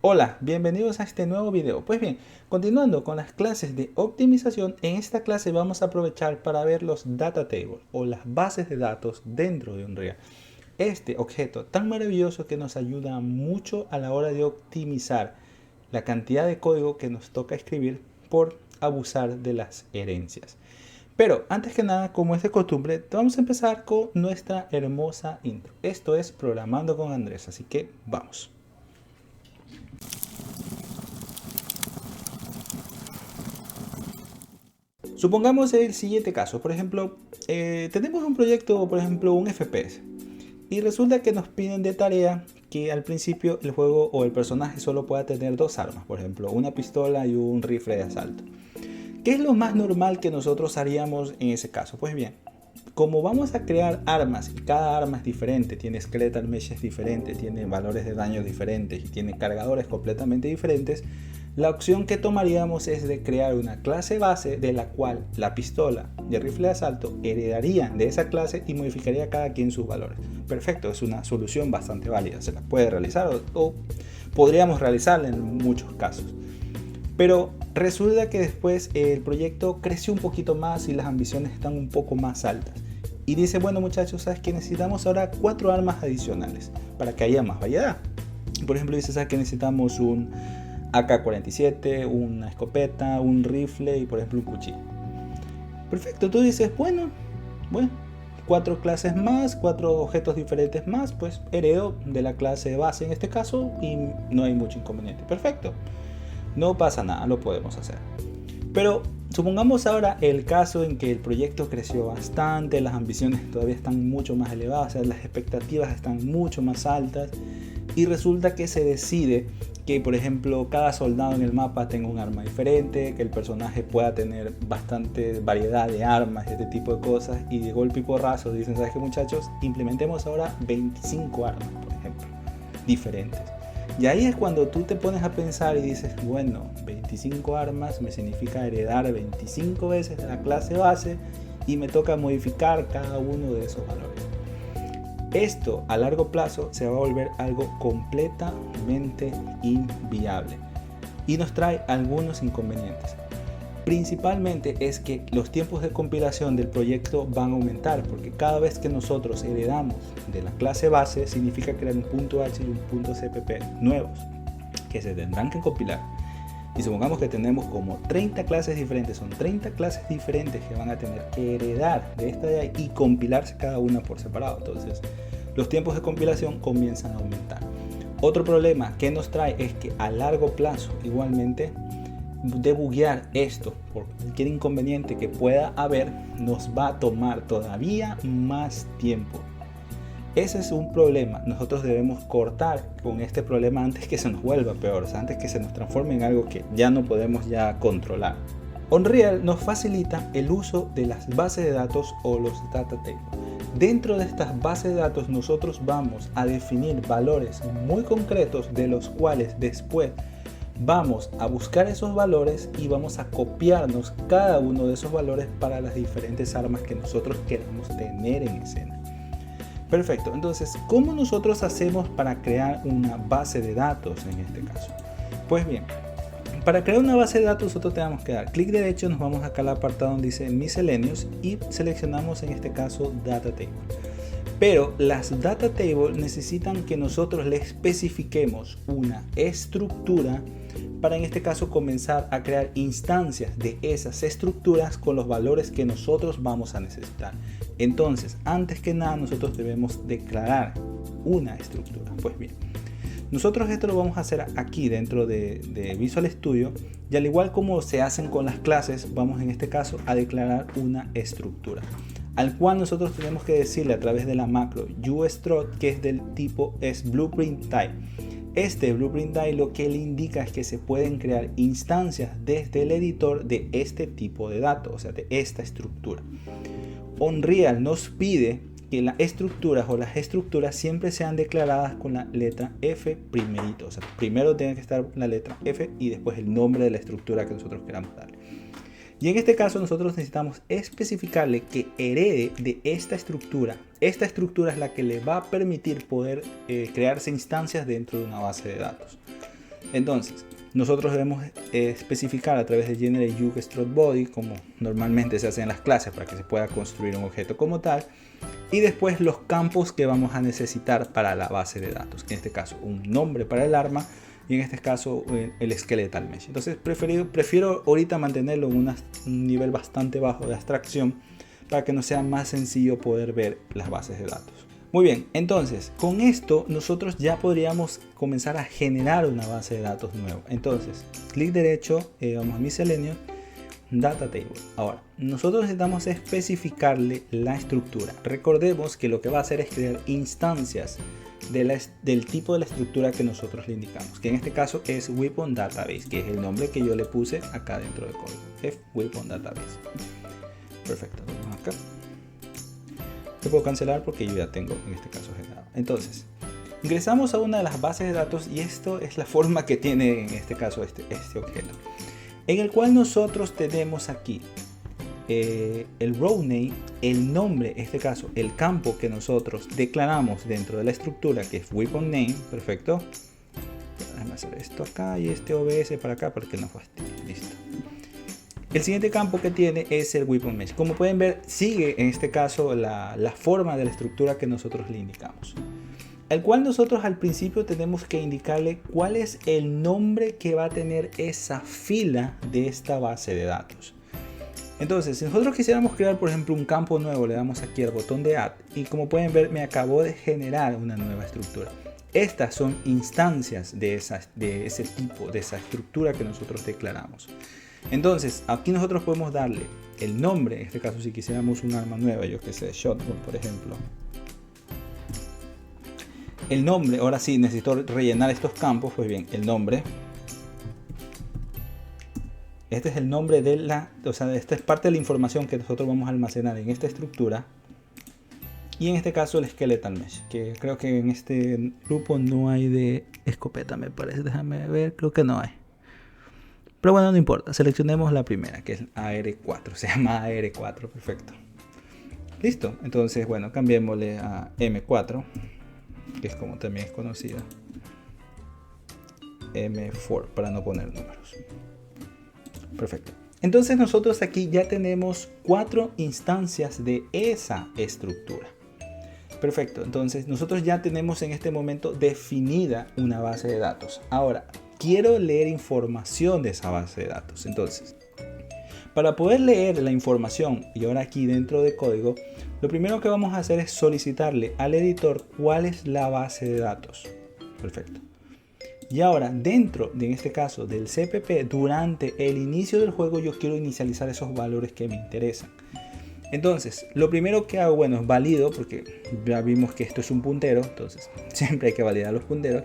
Hola, bienvenidos a este nuevo video. Pues bien, continuando con las clases de optimización, en esta clase vamos a aprovechar para ver los data tables o las bases de datos dentro de Unreal. Este objeto tan maravilloso que nos ayuda mucho a la hora de optimizar la cantidad de código que nos toca escribir por abusar de las herencias. Pero antes que nada, como es de costumbre, vamos a empezar con nuestra hermosa intro. Esto es Programando con Andrés, así que vamos. Supongamos el siguiente caso, por ejemplo, tenemos un proyecto, por ejemplo, un FPS, y resulta que nos piden de tarea que al principio el juego o el personaje solo pueda tener dos armas, por ejemplo, una pistola y un rifle de asalto. ¿Qué es lo más normal que nosotros haríamos en ese caso? Pues bien, como vamos a crear armas y cada arma es diferente, tiene skeletal meshes diferentes, tiene valores de daño diferentes y tiene cargadores completamente diferentes, la opción que tomaríamos es de crear una clase base de la cual la pistola y el rifle de asalto heredarían de esa clase y modificaría cada quien sus valores. Perfecto, es una solución bastante válida, se la puede realizar o podríamos realizarla en muchos casos. Pero resulta que después el proyecto creció un poquito más y las ambiciones están un poco más altas. Y dice, bueno muchachos, ¿sabes que necesitamos ahora 4 armas adicionales para que haya más variedad? Por ejemplo, dice, ¿sabes que necesitamos un AK-47, una escopeta, un rifle y por ejemplo un cuchillo? Perfecto, tú dices, bueno, 4 clases más, 4 objetos diferentes más, pues heredo de la clase base en este caso y no hay mucho inconveniente. Perfecto. No pasa nada, lo podemos hacer. Pero supongamos ahora el caso en que el proyecto creció bastante, las ambiciones todavía están mucho más elevadas, las expectativas están mucho más altas y resulta que se decide que, por ejemplo, cada soldado en el mapa tenga un arma diferente, que el personaje pueda tener bastante variedad de armas y este tipo de cosas, y de golpe y porrazo dicen, ¿sabes qué muchachos? Implementemos ahora 25 armas, por ejemplo, diferentes. Y ahí es cuando tú te pones a pensar y dices, bueno, 25 armas me significa heredar 25 veces de la clase base y me toca modificar cada uno de esos valores. Esto a largo plazo se va a volver algo completamente inviable y nos trae algunos inconvenientes. Principalmente es que los tiempos de compilación del proyecto van a aumentar porque cada vez que nosotros heredamos de la clase base significa crear un punto .h y un punto .cpp nuevos que se tendrán que compilar. Y supongamos que tenemos como 30 clases diferentes, son 30 clases diferentes que van a tener que heredar de esta de ahí y compilarse cada una por separado. Entonces los tiempos de compilación comienzan a aumentar. Otro problema que nos trae es que a largo plazo igualmente debuguear esto por cualquier inconveniente que pueda haber nos va a tomar todavía más tiempo. Ese es un problema. Nosotros debemos cortar con este problema antes que se nos vuelva peor, o sea, antes que se nos transforme en algo que ya no podemos ya controlar. Unreal nos facilita el uso de las bases de datos o los data tables. Dentro de estas bases de datos nosotros vamos a definir valores muy concretos de los cuales después vamos a buscar esos valores y vamos a copiarnos cada uno de esos valores para las diferentes armas que nosotros queramos tener en escena. Perfecto, entonces, ¿cómo nosotros hacemos para crear una base de datos en este caso? Pues bien, para crear una base de datos nosotros tenemos que dar clic derecho, nos vamos acá al apartado donde dice misceláneos y seleccionamos en este caso Data Table. Pero las Data Table necesitan que nosotros le especifiquemos una estructura para en este caso comenzar a crear instancias de esas estructuras con los valores que nosotros vamos a necesitar. Entonces, antes que nada nosotros debemos declarar una estructura. Pues bien, nosotros esto lo vamos a hacer aquí dentro de Visual Studio y al igual como se hacen con las clases, vamos en este caso a declarar una estructura al cual nosotros tenemos que decirle a través de la macro ustruct que es del tipo es blueprint type. Este blueprint type lo que le indica es que se pueden crear instancias desde el editor de este tipo de datos, o sea, de esta estructura. Unreal nos pide que las estructuras siempre sean declaradas con la letra F primerito, o sea, primero tiene que estar la letra F y después el nombre de la estructura que nosotros queramos darle. Y en este caso nosotros necesitamos especificarle que herede de esta estructura. Esta estructura es la que le va a permitir poder crearse instancias dentro de una base de datos. Entonces, nosotros debemos especificar a través de GenerateUseStructBody, como normalmente se hace en las clases para que se pueda construir un objeto como tal, y después los campos que vamos a necesitar para la base de datos. En este caso, un nombre para el arma y en este caso el Skeletal Mesh. Entonces, prefiero ahorita mantenerlo en un nivel bastante bajo de abstracción para que nos sea más sencillo poder ver las bases de datos. Muy bien, entonces con esto nosotros ya podríamos comenzar a generar una base de datos nueva. Entonces, clic derecho, vamos a Miscellaneous, Data Table. Ahora, nosotros necesitamos especificarle la estructura. Recordemos que lo que va a hacer es crear instancias del tipo de la estructura que nosotros le indicamos, que en este caso es Weapon Database, que es el nombre que yo le puse acá dentro del código, Weapon Database. Perfecto, vamos acá. Lo puedo cancelar porque yo ya tengo en este caso generado. Entonces, ingresamos a una de las bases de datos y esto es la forma que tiene en este caso este objeto, en el cual nosotros tenemos aquí el row name, el nombre, en este caso el campo que nosotros declaramos dentro de la estructura, que es weapon name. Perfecto. Déjame hacer esto acá y este OBS para acá para que no fastidie. Listo. El siguiente campo que tiene es el Weapon Mesh. Como pueden ver, sigue en este caso la forma de la estructura que nosotros le indicamos. El cual nosotros al principio tenemos que indicarle cuál es el nombre que va a tener esa fila de esta base de datos. Entonces, si nosotros quisiéramos crear, por ejemplo, un campo nuevo, le damos aquí al botón de Add y como pueden ver, me acabó de generar una nueva estructura. Estas son instancias de ese tipo, de esa estructura que nosotros declaramos. Entonces, aquí nosotros podemos darle el nombre, en este caso si quisiéramos un arma nueva, yo que sé, Shotgun por ejemplo. El nombre, ahora sí necesito rellenar estos campos, pues bien, el nombre. Este es el nombre de esta es parte de la información que nosotros vamos a almacenar en esta estructura. Y en este caso el Skeletal Mesh, que creo que en este grupo no hay de escopeta, me parece, déjame ver, creo que no hay. Pero bueno, no importa, seleccionemos la primera, que es AR4, se llama AR4, perfecto. Listo, entonces bueno, cambiémosle a M4, que es como también es conocida. M4, para no poner números. Perfecto. Entonces nosotros aquí ya tenemos 4 instancias de esa estructura. Perfecto, entonces nosotros ya tenemos en este momento definida una base de datos. Ahora, quiero leer información de esa base de datos. Entonces, para poder leer la información, y ahora aquí dentro de código, lo primero que vamos a hacer es solicitarle al editor cuál es la base de datos. Perfecto. Y ahora, dentro de en este caso del CPP, durante el inicio del juego, yo quiero inicializar esos valores que me interesan. Entonces, lo primero que hago, bueno, es valido, porque ya vimos que esto es un puntero, entonces siempre hay que validar los punteros.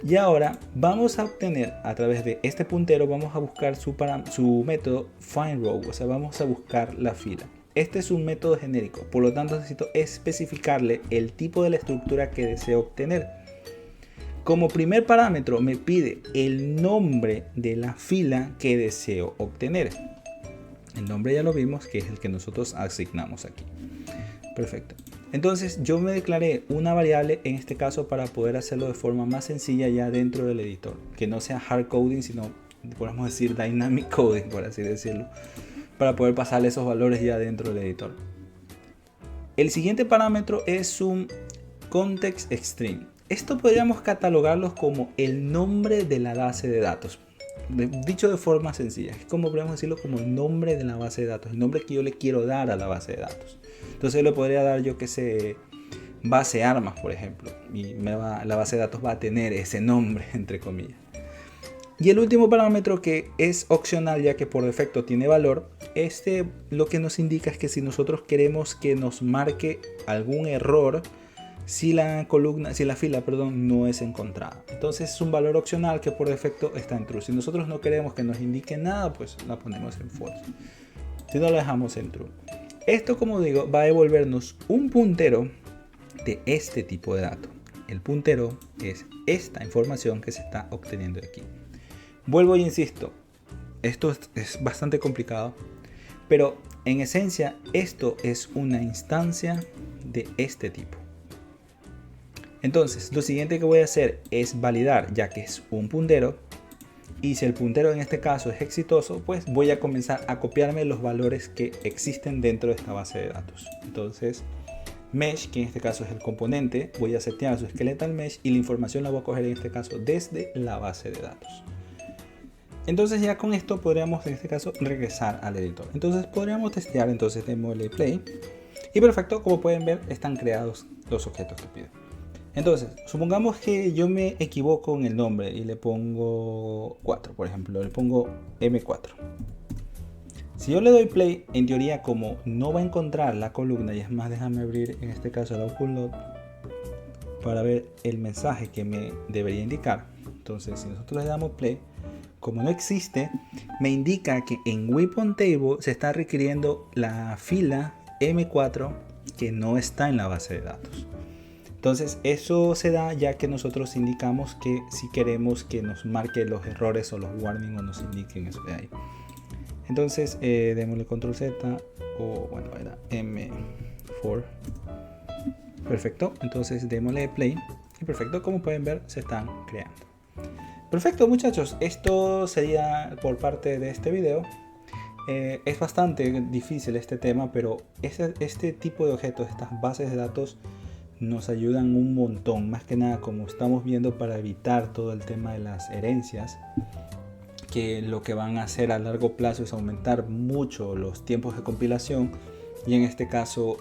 Y ahora vamos a obtener a través de este puntero, vamos a buscar su método findRow, o sea, vamos a buscar la fila. Este es un método genérico, por lo tanto necesito especificarle el tipo de la estructura que deseo obtener. Como primer parámetro me pide el nombre de la fila que deseo obtener. El nombre ya lo vimos, que es el que nosotros asignamos aquí. Perfecto. Entonces yo me declaré una variable en este caso para poder hacerlo de forma más sencilla ya dentro del editor. Que no sea hard coding, sino podemos decir dynamic coding, por así decirlo. Para poder pasarle esos valores ya dentro del editor. El siguiente parámetro es un context string. Esto podríamos catalogarlos como el nombre de la base de datos. Dicho de forma sencilla, es como podríamos decirlo como el nombre de la base de datos, el nombre que yo le quiero dar a la base de datos. Entonces le podría dar, yo que sé, base armas, por ejemplo, y la base de datos va a tener ese nombre, entre comillas. Y el último parámetro, que es opcional ya que por defecto tiene valor, lo que nos indica es que si nosotros queremos que nos marque algún error si la fila no es encontrada. Entonces es un valor opcional que por defecto está en true. Si nosotros no queremos que nos indique nada, pues la ponemos en false. Si no, la dejamos en true. Esto, como digo, va a devolvernos un puntero de este tipo de dato. El puntero es esta información que se está obteniendo de aquí. Vuelvo y insisto, esto es bastante complicado, pero en esencia esto es una instancia de este tipo. Entonces lo siguiente que voy a hacer es validar, ya que es un puntero, y si el puntero en este caso es exitoso, pues voy a comenzar a copiarme los valores que existen dentro de esta base de datos. Entonces mesh, que en este caso es el componente, voy a setear su skeletal mesh y la información la voy a coger en este caso desde la base de datos. Entonces ya con esto podríamos en este caso regresar al editor. Entonces podríamos testear, entonces démosle play y perfecto, como pueden ver están creados los objetos que pido. Entonces supongamos que yo me equivoco en el nombre y le pongo 4, por ejemplo, le pongo M4. Si yo le doy play, en teoría como no va a encontrar la columna, y es más, déjame abrir en este caso el output para ver el mensaje que me debería indicar. Entonces si nosotros le damos play, como no existe, me indica que en weapon table se está requiriendo la fila M4 que no está en la base de datos. Entonces eso se da ya que nosotros indicamos que si queremos que nos marque los errores o los warnings o nos indiquen eso de ahí. Entonces démosle control Z o bueno era M4. Perfecto, entonces démosle play y perfecto, como pueden ver se están creando. Perfecto muchachos, esto sería por parte de este video. Es bastante difícil este tema, pero este tipo de objetos, estas bases de datos nos ayudan un montón, más que nada como estamos viendo para evitar todo el tema de las herencias, que lo que van a hacer a largo plazo es aumentar mucho los tiempos de compilación y en este caso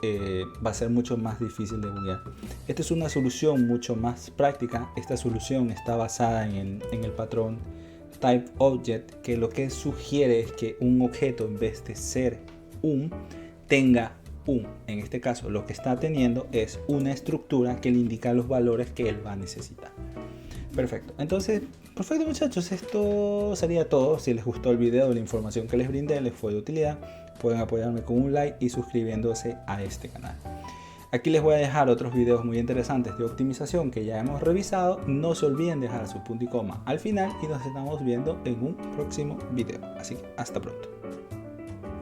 va a ser mucho más difícil de buguear. Esta es una solución mucho más práctica. Esta solución está basada en el patrón TypeObject, que lo que sugiere es que un objeto en vez de ser tenga en este caso lo que está teniendo es una estructura que le indica los valores que él va a necesitar. Perfecto, entonces perfecto muchachos, esto sería todo. Si les gustó el video, la información que les brindé les fue de utilidad, pueden apoyarme con un like y suscribiéndose a este canal. Aquí les voy a dejar otros videos muy interesantes de optimización que ya hemos revisado. No se olviden dejar su punto y coma al final y nos estamos viendo en un próximo video. Así que hasta pronto.